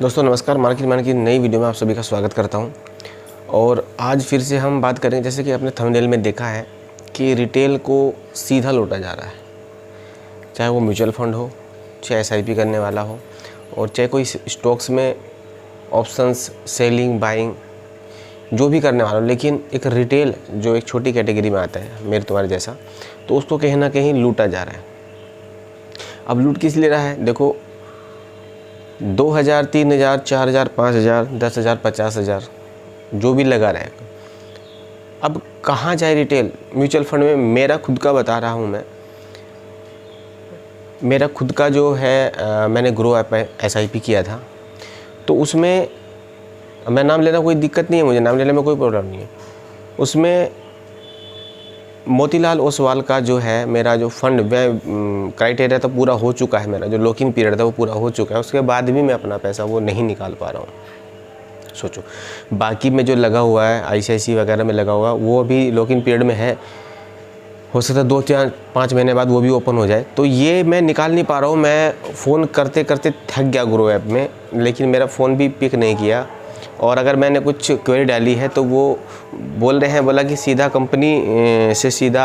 दोस्तों नमस्कार। Market mind की नई वीडियो में आप सभी का स्वागत करता हूं। और आज फिर से हम बात करेंगे, जैसे कि आपने थंबनेल में देखा है कि रिटेल को सीधा लूटा जा रहा है, चाहे वो म्यूचुअल फंड हो, चाहे एसआईपी करने वाला हो, और चाहे कोई स्टॉक्स में ऑप्शंस सेलिंग बाइंग जो भी करने वाला हो। लेकिन एक रिटेल जो एक छोटी कैटेगरी में आता है, मेरे तुम्हारे जैसा, तो उसको कहीं ना कहीं लूटा जा रहा है। अब लूट किस ले रहा है? देखो, 2000, 3000, 4000, 5000, 10,000, 50,000 जो भी लगा रहा है। अब कहाँ जाए रिटेल? म्यूचुअल फंड में मेरा खुद का बता रहा हूँ मैं, मेरा खुद का जो है मैंने ग्रो ऐप में एसआईपी किया था, तो उसमें मैं नाम लेना कोई दिक्कत नहीं है, मुझे नाम लेने में कोई प्रॉब्लम नहीं है। उसमें मोतीलाल ओसवाल का जो है मेरा जो फंड क्राइटेरिया तो पूरा हो चुका है, मेरा जो लॉक इन पीरियड था वो पूरा हो चुका है। उसके बाद भी मैं अपना पैसा वो नहीं निकाल पा रहा हूँ। सोचो, बाकी में जो लगा हुआ है आईसीआईसी वगैरह में लगा हुआ है वो अभी लॉक इन पीरियड में है, हो सकता है 2-4-5 महीने बाद वो भी ओपन हो जाए। तो ये मैं निकाल नहीं पा रहा हूँ। मैं फ़ोन करते करते थक गया ग्रो ऐप में, लेकिन मेरा फ़ोन भी पिक नहीं किया। और अगर मैंने कुछ क्वेरी डाली है तो वो बोल रहे हैं, बोला कि सीधा कंपनी से सीधा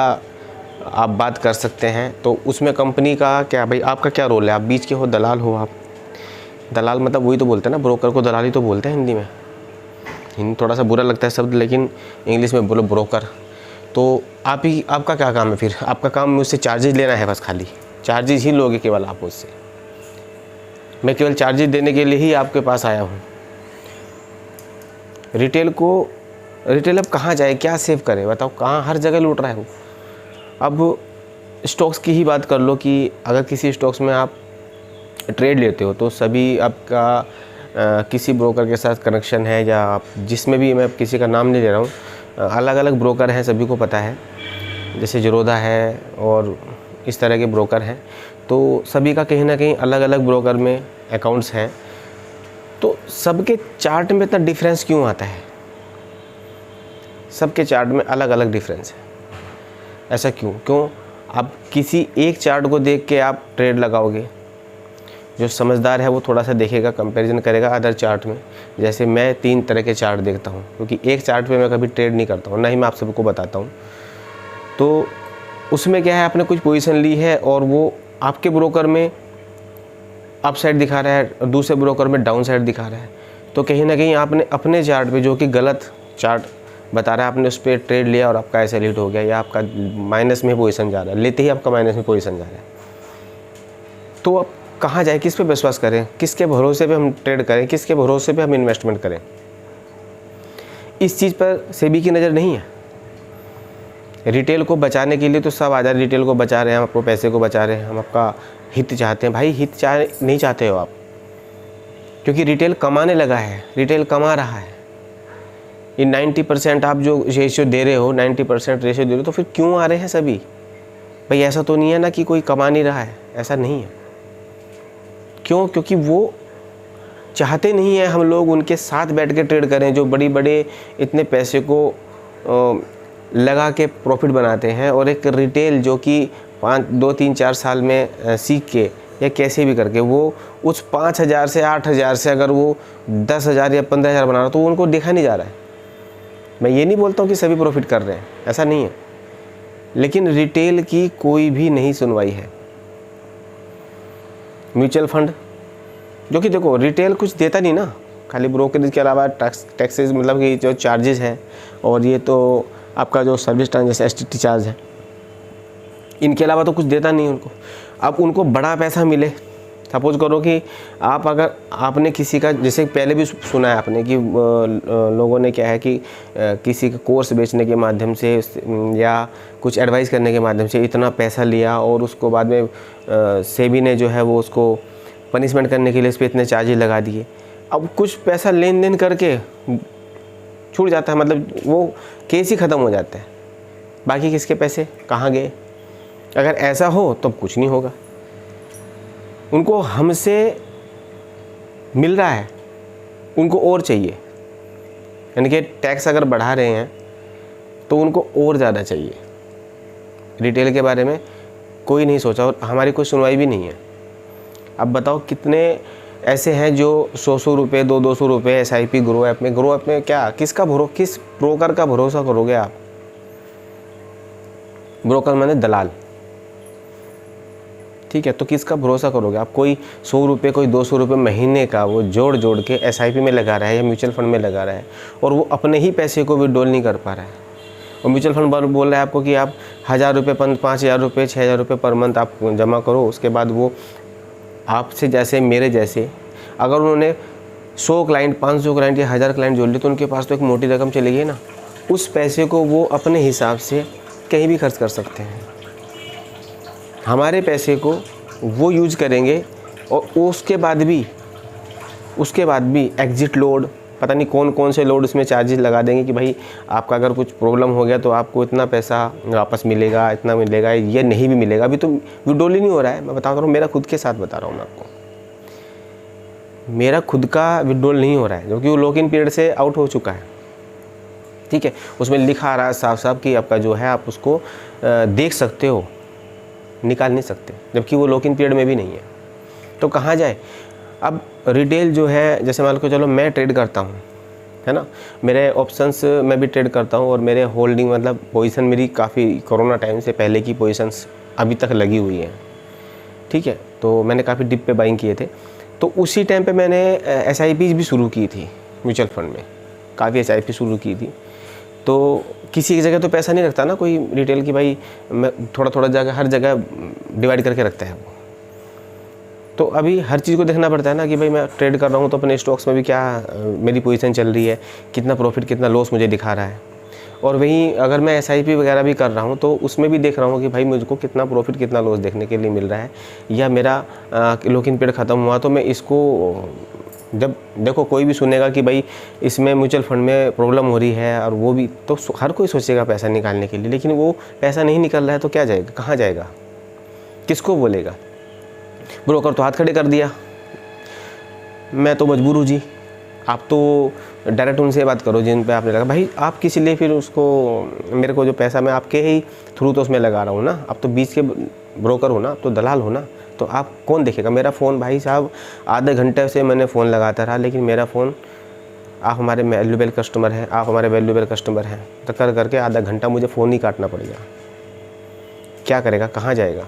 आप बात कर सकते हैं। तो उसमें कंपनी का क्या, भाई आपका क्या रोल है? आप बीच के हो, दलाल हो आप। दलाल मतलब वही तो बोलते हैं ना, ब्रोकर को दलाल ही तो बोलते हैं हिंदी में। हिंदी थोड़ा सा बुरा लगता है शब्द, लेकिन इंग्लिश में बोलो ब्रोकर। तो आपका क्या काम है फिर? आपका काम मुझसे चार्जेस लेना है, बस खाली चार्जेस ही लोगे केवल आप मुझसे। मैं केवल चार्जेस देने के लिए ही आपके पास आया हूँ। रिटेल अब कहाँ जाए, क्या सेव करे? बताओ, कहाँ? हर जगह लूट रहा है वो। अब स्टॉक्स की ही बात कर लो कि अगर किसी स्टॉक्स में आप ट्रेड लेते हो तो सभी आपका किसी ब्रोकर के साथ कनेक्शन है, या आप जिसमें भी, मैं किसी का नाम नहीं ले रहा हूँ, अलग अलग ब्रोकर हैं, सभी को पता है। जैसे ज़ीरोधा है और इस तरह के ब्रोकर हैं, तो सभी का कहीं ना कहीं अलग अलग ब्रोकर में अकाउंट्स हैं। तो सबके चार्ट में इतना डिफरेंस क्यों आता है? सबके चार्ट में अलग अलग डिफरेंस है, ऐसा क्यों? आप किसी एक चार्ट को देख के आप ट्रेड लगाओगे? जो समझदार है वो थोड़ा सा देखेगा, कंपैरिजन करेगा अदर चार्ट में। जैसे मैं 3 तरह के चार्ट देखता हूँ, क्योंकि एक चार्ट पे मैं कभी ट्रेड नहीं करता हूँ, ना ही मैं आप सबको बताता हूँ। तो उसमें क्या है, आपने कुछ पोजीशन ली है और वो आपके ब्रोकर में अप साइड दिखा रहा है और दूसरे ब्रोकर में डाउन साइड दिखा रहा है। तो कहीं ना कहीं आपने अपने चार्ट पे, जो कि गलत चार्ट बता रहा है, आपने उस पर ट्रेड लिया और आपका ऐसे लीड हो गया, या आपका माइनस में पोजीशन जा रहा है, लेते ही आपका माइनस में पोजीशन जा रहा है। तो अब कहाँ जाए? किस पे विश्वास करें? किसके भरोसे पे हम ट्रेड करें? किसके भरोसे पे हम इन्वेस्टमेंट करें? इस चीज़ पर सेबी की नज़र नहीं है। रिटेल को बचाने के लिए तो सब आज़ाद, रिटेल को बचा रहे हैं, हम आपको पैसे को बचा रहे हैं, हम आपका हित चाहते हैं। भाई हित नहीं चाहते हो आप, क्योंकि रिटेल कमाने लगा है, रिटेल कमा रहा है। ये 90% आप जो रेशियो दे रहे हो, 90% रेशियो दे रहे हो, तो फिर क्यों आ रहे हैं सभी? भाई ऐसा तो नहीं है ना कि कोई कमा नहीं रहा है, ऐसा नहीं है। क्यों? क्योंकि वो चाहते नहीं है हम लोग उनके साथ बैठ के ट्रेड करें, जो बड़ी बड़े इतने पैसे को लगा के प्रॉफिट बनाते हैं। और एक रिटेल जो कि 2-3-4 साल में सीख के या कैसे भी करके वो उस 5,000 से 8,000 से अगर वो 10,000 या 15,000 बना रहा, तो उनको देखा नहीं जा रहा है। मैं ये नहीं बोलता हूँ कि सभी प्रॉफिट कर रहे हैं, ऐसा नहीं है, लेकिन रिटेल की कोई भी नहीं सुनवाई है। म्यूचुअल फंड, जो कि देखो रिटेल कुछ देता नहीं ना, खाली ब्रोकरेज के अलावा टैक्सेस, मतलब कि जो चार्जेस हैं, और ये तो आपका जो सर्विस ट्रांजेक्शन एसटीटी चार्ज है, इनके अलावा तो कुछ देता नहीं उनको। अब उनको बड़ा पैसा मिले, सपोज करो कि अगर आपने किसी का, जैसे पहले भी सुना है आपने कि लोगों ने क्या है कि किसी का कोर्स बेचने के माध्यम से या कुछ एडवाइस करने के माध्यम से इतना पैसा लिया, और उसको बाद में सेबी ने जो है वो उसको पनिशमेंट करने के लिए इस पर इतने चार्जेस लगा दिए। अब कुछ पैसा लेन देन करके छूट जाता है, मतलब वो केस ही ख़त्म हो जाता है, बाकी किसके पैसे कहाँ गए? अगर ऐसा हो तो कुछ नहीं होगा। उनको हमसे मिल रहा है, उनको और चाहिए, यानी कि टैक्स अगर बढ़ा रहे हैं तो उनको और ज़्यादा चाहिए। रिटेल के बारे में कोई नहीं सोचा और हमारी कोई सुनवाई भी नहीं है। अब बताओ कितने ऐसे हैं जो 100-100 रुपये 200-200 रुपये SIP ग्रो ऐप में क्या किस ब्रोकर का भरोसा करोगे आप? ब्रोकर माने दलाल, ठीक है। तो किसका भरोसा करोगे आप? कोई 100 रुपये कोई 200 रुपये महीने का वो जोड़ के SIP में लगा रहा है या म्यूचुअल फंड में लगा रहा है, और वो अपने ही पैसे को विड्रॉल नहीं कर पा रहा है। और म्यूचुअल फंड बोल रहा है आपको कि आप 1000 रुपये 5000 रुपये 6000 रुपये पर मंथ आप जमा करो। उसके बाद वो आपसे जैसे मेरे जैसे अगर उन्होंने 100 क्लाइंट 500 क्लाइंट या 1000 क्लाइंट जोड़ लिए तो उनके पास तो एक मोटी रकम चली गई ना। उस पैसे को वो अपने हिसाब से कहीं भी खर्च कर सकते हैं। हमारे पैसे को वो यूज करेंगे और उसके बाद भी एग्जिट लोड, पता नहीं कौन कौन से लोड उसमें चार्जेस लगा देंगे कि भाई आपका अगर कुछ प्रॉब्लम हो गया तो आपको इतना पैसा वापस मिलेगा, इतना मिलेगा, ये नहीं भी मिलेगा। अभी तो विड्रॉल ही नहीं हो रहा है। मैं बता रहा हूँ, मेरा खुद के साथ बता रहा हूँ मैं आपको, मेरा खुद का विड्रॉल नहीं हो रहा है, क्योंकि वो लॉक इन पीरियड से आउट हो चुका है, ठीक है। उसमें लिखा आ रहा है साफ साफ कि आपका जो है आप उसको देख सकते हो, निकाल नहीं सकते, जबकि वो लॉक इन पीरियड में भी नहीं है। तो कहाँ जाए? अब रिटेल जो है, जैसे मान लो चलो मैं ट्रेड करता हूँ, है ना, मेरे ऑप्शंस मैं भी ट्रेड करता हूँ और मेरे होल्डिंग मतलब पोजीशन मेरी काफ़ी कोरोना टाइम से पहले की पोजीशंस अभी तक लगी हुई हैं, ठीक है। तो मैंने काफ़ी डिप पे बाइंग किए थे। तो उसी टाइम पे मैंने SIPs भी शुरू की थी म्यूचुअल फंड में, काफ़ी SIP शुरू की थी। तो किसी एक जगह तो पैसा नहीं रखता ना कोई रिटेल की, भाई मैं थोड़ा जगह हर जगह डिवाइड करके रखता है वो। तो अभी हर चीज़ को देखना पड़ता है ना कि भाई मैं ट्रेड कर रहा हूँ तो अपने स्टॉक्स में भी क्या मेरी पोजीशन चल रही है, कितना प्रॉफिट कितना लॉस मुझे दिखा रहा है। और वहीं अगर मैं SIP वगैरह भी कर रहा हूँ तो उसमें भी देख रहा हूँ कि भाई मुझको कितना प्रॉफिट कितना लॉस देखने के लिए मिल रहा है, या मेरा लॉक इन पीरियड ख़त्म हुआ तो मैं इसको, जब देखो कोई भी सुनेगा कि भाई इसमें म्यूचुअल फंड में प्रॉब्लम हो रही है और वो भी, तो हर कोई सोचेगा पैसा निकालने के लिए, लेकिन वो पैसा नहीं निकल रहा है तो क्या जाएगा, कहाँ जाएगा, किसको बोलेगा? ब्रोकर तो हाथ खड़े कर दिया, मैं तो मजबूर हूँ जी। आप तो डायरेक्ट उनसे बात करो जिन पे आपने लगा, भाई आप किस लिए फिर उसको, मेरे को जो पैसा मैं आपके ही थ्रू तो उसमें लगा रहा हूँ ना, आप तो बीच के ब्रोकर हो ना, आप तो दलाल हो ना, तो आप कौन देखेगा मेरा फ़ोन? भाई साहब आधे घंटे से मैंने फ़ोन लगाता रहा, लेकिन मेरा फ़ोन, आप हमारे वैल्यूएबल कस्टमर हैं, आप हमारे वैल्यूएबल कस्टमर हैं, तो कर करके आधा घंटा मुझे फ़ोन ही काटना पड़ेगा। क्या करेगा, कहाँ जाएगा?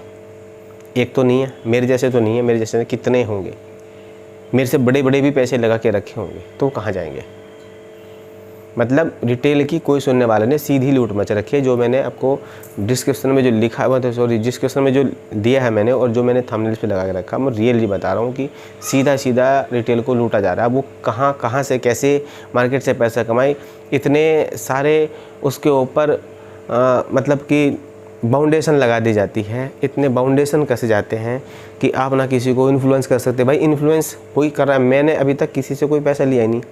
एक तो नहीं है, मेरे जैसे तो नहीं है, मेरे जैसे कितने होंगे, मेरे से बड़े बड़े भी पैसे लगा के रखे होंगे, तो कहाँ जाएंगे? मतलब रिटेल की कोई सुनने वाले ने सीधी लूट मच रखी है। जो मैंने आपको डिस्क्रिप्शन में जो लिखा हुआ था, सॉरी डिस्क्रिप्शन में जो दिया है मैंने, और जो मैंने थंबनेल पे लगा के रखा, मैं रियली बता रहा हूँ कि सीधा सीधा रिटेल को लूटा जा रहा है। वो कहाँ से कैसे मार्केट से पैसा कमाए, इतने सारे उसके ऊपर मतलब कि बाउंडेशन लगा दी जाती है, इतने बाउंडेशन कसे जाते हैं कि आप ना किसी को इन्फ्लुएंस कर सकते। भाई इन्फ्लुएंस कोई कर रहा है, मैंने अभी तक किसी से कोई पैसा लिया ही नहीं,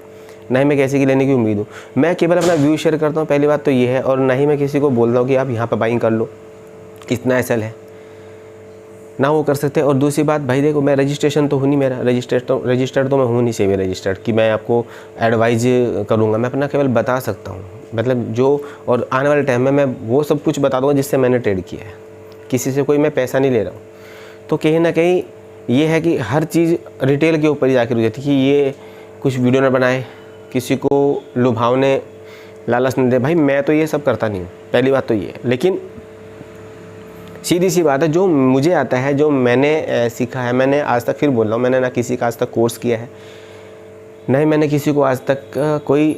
ना ही मैं किसी की लेने की उम्मीद हूँ। मैं केवल अपना व्यू शेयर करता हूँ, पहली बात तो ये है, और ना ही मैं किसी को बोल रहा हूँ कि आप यहाँ पर बाइंग कर लो, इतना SL है, ना वो कर सकते। और दूसरी बात, भाई देखो मैं रजिस्ट्रेशन तो हूँ नहीं, मेरा रजिस्टर्ड तो मैं हूँ नहीं सेबी रजिस्टर्ड कि मैं आपको एडवाइज करूँगा, मैं अपना केवल बता सकता हूँ, मतलब जो, और आने वाले टाइम में मैं वो सब कुछ बता दूँगा जिससे मैंने ट्रेड किया है, किसी से कोई मैं पैसा नहीं ले रहा हूँ। तो कहीं ना कहीं ये है कि हर चीज़ रिटेल के ऊपर ही जाकर रुक जाती है कि ये कुछ वीडियो ना बनाए, किसी को लुभावने लालच नहीं दे। भाई मैं तो ये सब करता नहीं हूँ, पहली बात तो ये है। लेकिन सीधी सी बात है, जो मुझे आता है, जो मैंने सीखा है, मैंने आज तक, फिर बोल रहा हूँ, मैंने ना किसी का आज तक कोर्स किया है, ना ही मैंने किसी को आज तक कोई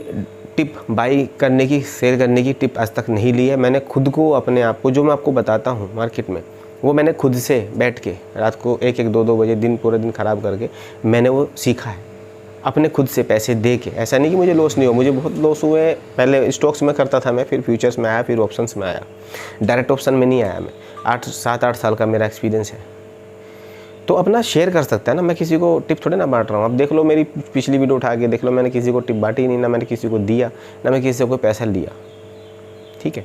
टिप बाई करने की, सेल करने की टिप आज तक नहीं ली है। मैंने खुद को, अपने आप को, जो मैं आपको बताता हूँ मार्केट में, वो मैंने खुद से बैठ के रात को 1-1, 2-2 बजे दिन पूरे दिन ख़राब करके मैंने वो सीखा है, अपने खुद से पैसे दे के। ऐसा नहीं कि मुझे लॉस नहीं हो, मुझे बहुत लॉस हुए। पहले स्टॉक्स में करता था मैं, फिर फ्यूचर्स में आया, फिर ऑप्शंस में आया, डायरेक्ट ऑप्शन में नहीं आया मैं। 7-8 साल का मेरा एक्सपीरियंस है, तो अपना शेयर कर सकता है ना। मैं किसी को टिप थोड़े ना बांट रहा हूँ। अब देख लो मेरी पिछली वीडियो उठा के देख लो, मैंने किसी को टिप बांटी नहीं, ना मैंने किसी को दिया, ना मैं किसी से कोई पैसा लिया, ठीक है,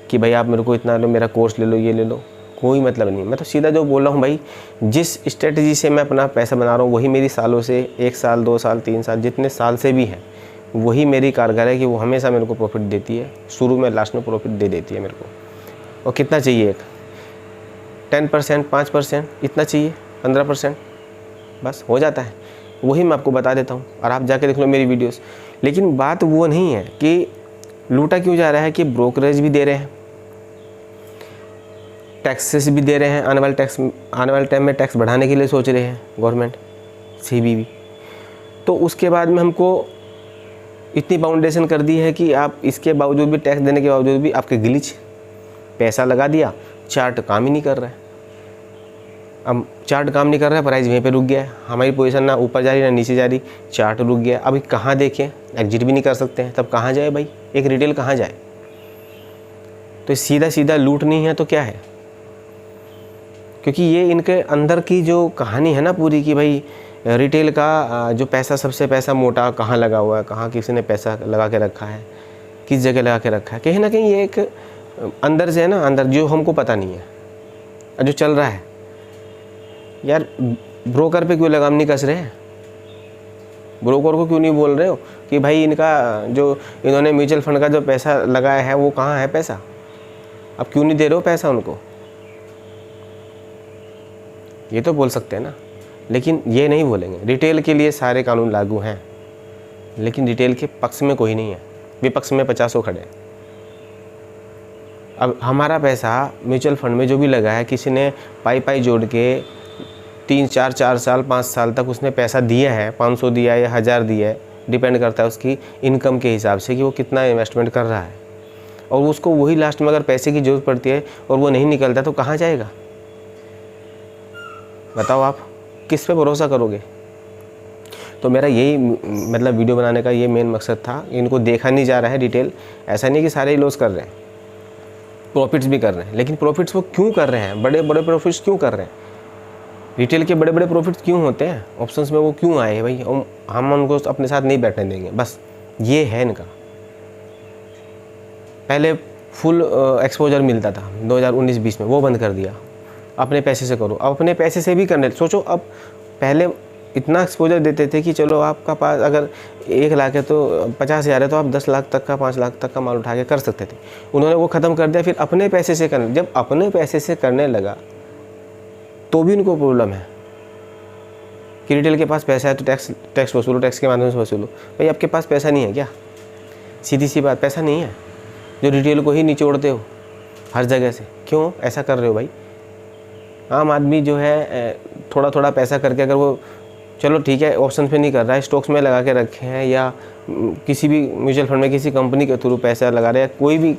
कि भाई आप मेरे को इतना लो, मेरा कोर्स ले लो, ये ले लो, कोई मतलब नहीं। मैं तो सीधा जो बोल रहा हूँ, भाई जिस स्ट्रेटजी से मैं अपना पैसा बना रहा हूँ वही मेरी सालों से, 1 साल 2 साल 3 साल जितने साल से भी है, वही मेरी कारगर है कि वो हमेशा मेरे को प्रॉफिट देती है, शुरू में लास्ट में प्रॉफिट दे देती है मेरे को। और कितना चाहिए, एक 10%, 5%, इतना चाहिए, 15%, बस हो जाता है। वही मैं आपको बता देता हूँ और आप जाके देख लो मेरी वीडियोस। लेकिन बात वो नहीं है कि लूटा क्यों जा रहा है कि ब्रोकरेज भी दे रहे हैं, टैक्सेस भी दे रहे हैं, आने वाले टाइम में टैक्स बढ़ाने के लिए सोच रहे हैं गवर्नमेंट, CBB। तो उसके बाद में हमको इतनी फाउंडेशन कर दी है कि आप इसके बावजूद भी, टैक्स देने के बावजूद भी आपके ग्लिच, पैसा लगा दिया, चार्ट काम ही नहीं कर रहा है। अब चार्ट काम नहीं कर रहा है, प्राइस वहीं पे रुक गया है, हमारी पोजीशन ना ऊपर जा रही ना नीचे जा रही, चार्ट रुक गया। अभी कहाँ देखें, एग्जिट भी नहीं कर सकते हैं, तब कहाँ जाए भाई, एक रिटेल कहाँ जाए। तो सीधा सीधा लूट नहीं है तो क्या है, क्योंकि ये इनके अंदर की जो कहानी है ना पूरी, कि भाई रिटेल का जो पैसा, सबसे पैसा मोटा कहाँ लगा हुआ है, कहाँ किसी ने पैसा लगा के रखा है, किस जगह लगा के रखा है, कहीं ना कहीं ये एक अंदर से है ना, अंदर जो हमको पता नहीं है जो चल रहा है। यार ब्रोकर पे क्यों लगाम नहीं कस रहे हैं, ब्रोकर को क्यों नहीं बोल रहे हो कि भाई इनका जो इन्होंने म्यूचुअल फंड का जो पैसा लगाया है वो कहाँ है पैसा, अब क्यों नहीं दे रहे हो पैसा उनको, ये तो बोल सकते हैं ना। लेकिन ये नहीं बोलेंगे। रिटेल के लिए सारे कानून लागू हैं, लेकिन रिटेल के पक्ष में कोई नहीं है, विपक्ष में 50 खड़े हैं। अब हमारा पैसा म्यूचुअल फंड में जो भी लगा है, किसी ने पाई जोड़ के 3-4 साल 5 साल तक उसने पैसा दिया है, 500 दिया है या 1000 दिया है, डिपेंड करता है उसकी इनकम के हिसाब से कि वो कितना इन्वेस्टमेंट कर रहा है। और उसको वही लास्ट में अगर पैसे की ज़रूरत पड़ती है और वो नहीं निकलता तो कहाँ जाएगा, बताओ आप किस पे भरोसा करोगे। तो मेरा यही मतलब वीडियो बनाने का ये मेन मकसद था। इनको देखा नहीं जा रहा है रिटेल, ऐसा नहीं कि सारे ही लॉस कर रहे हैं, प्रॉफिट्स भी कर रहे हैं, लेकिन प्रॉफिट्स वो क्यों कर रहे हैं, बड़े बड़े प्रॉफिट्स क्यों कर रहे हैं, रिटेल के बड़े बड़े प्रॉफिट्स क्यों होते हैं, ऑप्शंस में वो क्यों आए हैं भाई, हम उनको अपने साथ नहीं बैठने देंगे, बस ये है इनका। पहले फुल एक्सपोजर मिलता था 2019-20 में, वो बंद कर दिया, अपने पैसे से करो। अब अपने पैसे से भी करने सोचो, अब पहले इतना एक्सपोजर देते थे कि चलो आपका पास अगर 1 लाख है तो 50,000 है तो आप 10 लाख तक का 5 लाख तक का माल उठा के कर सकते थे। उन्होंने वो ख़त्म कर दिया, फिर अपने पैसे से करने, जब अपने पैसे से करने लगा तो भी उनको प्रॉब्लम है कि रिटेल के पास पैसा है तो टैक्स वसूलो, टैक्स के माध्यम से वसूलो। भाई आपके पास पैसा नहीं है क्या, सीधी सी बात, पैसा नहीं है जो रिटेल को ही निचोड़ते हो हर जगह से, क्यों ऐसा कर रहे हो भाई। आम आदमी जो है थोड़ा थोड़ा पैसा करके, अगर वो चलो ठीक है ऑप्शन पे नहीं कर रहा है, स्टॉक्स में लगा के रखे हैं या किसी भी म्यूचुअल फंड में किसी कंपनी के थ्रू पैसा लगा रहे हैं, कोई भी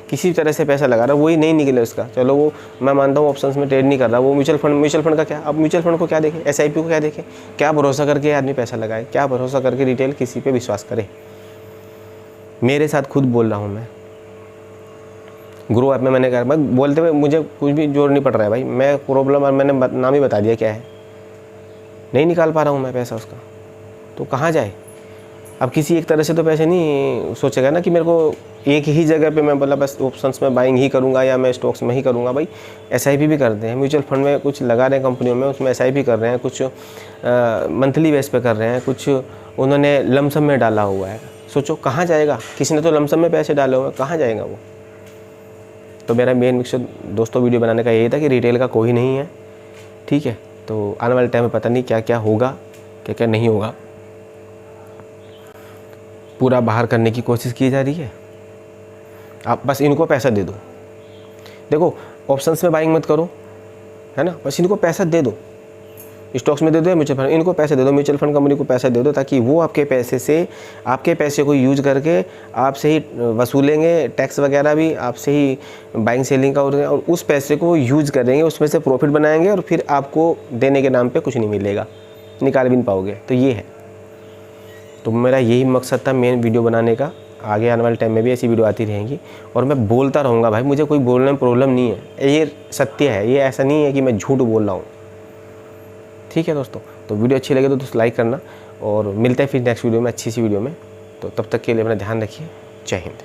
किसी तरह से पैसा लगा रहा है, वही नहीं निकले उसका, चलो वो मैं मानता हूँ ऑप्शंस में ट्रेड नहीं कर रहा, वो म्यूचुअल फंड का क्या, अब म्यूचुअल फंड को क्या देखें, SIP को क्या देखें, क्या भरोसा करके आदमी पैसा लगाए, क्या भरोसा करके रिटेल किसी पे विश्वास करे। मेरे साथ खुद बोल रहा हूँ मैं, ग्रो ऐप में मैंने कहा, मैं बोलते हुए मुझे कुछ भी जोर नहीं पड़ रहा है भाई, मैं प्रॉब्लम और मैंने नाम ही बता दिया क्या है, नहीं निकाल पा रहा हूँ मैं पैसा उसका, तो कहाँ जाए। अब किसी एक तरह से तो पैसे नहीं सोचेगा ना कि मेरे को एक ही जगह पे मैं बोला बस ऑप्शंस में बाइंग ही करूँगा या मैं स्टॉक्स में ही करूँगा। भाई SIP भी करते हैं, म्यूचुअल फंड में कुछ लगा रहे हैं कंपनियों में, उसमें SIP कर रहे हैं, कुछ मंथली बेस पे कर रहे हैं, कुछ उन्होंने लमसम में डाला हुआ है। सोचो कहाँ जाएगा, किसी ने तो लमसम में पैसे डाले हुए हैं, कहाँ जाएगा वो। तो मेरा मेन मकसद दोस्तों वीडियो बनाने का यही था कि रिटेल का कोई नहीं है, ठीक है। तो आने वाले टाइम में पता नहीं क्या क्या होगा, क्या क्या नहीं होगा, पूरा बाहर करने की कोशिश की जा रही है। आप बस इनको पैसा दे दो, देखो ऑप्शंस में बाइंग मत करो, है ना, बस इनको पैसा दे दो, स्टॉक्स में दे दो या म्यूचुअल फंड, इनको पैसे दे दो, म्यूचुअल फंड कंपनी को पैसा दे दो, ताकि वो आपके पैसे से, आपके पैसे को यूज करके आपसे ही वसूलेंगे, टैक्स वगैरह भी आपसे ही बाइंग सेलिंग का, और उस पैसे को यूज करेंगे, उसमें से प्रॉफिट बनाएंगे और फिर आपको देने के नाम पे कुछ नहीं मिलेगा, निकाल भी नहीं पाओगे। तो ये है, तो मेरा यही मकसद था मेन वीडियो बनाने का। आगे आने वाले टाइम में भी ऐसी वीडियो आती रहेंगी और मैं बोलता रहूँगा भाई, मुझे कोई बोलने में प्रॉब्लम नहीं है, ये सत्य है, ये ऐसा नहीं है कि मैं झूठ बोल रहा हूँ, ठीक है दोस्तों। तो वीडियो अच्छी लगे तो दोस्तों लाइक करना, और मिलते हैं फिर नेक्स्ट वीडियो में, अच्छी सी वीडियो में। तो तब तक के लिए अपना ध्यान रखिए, जय हिंद।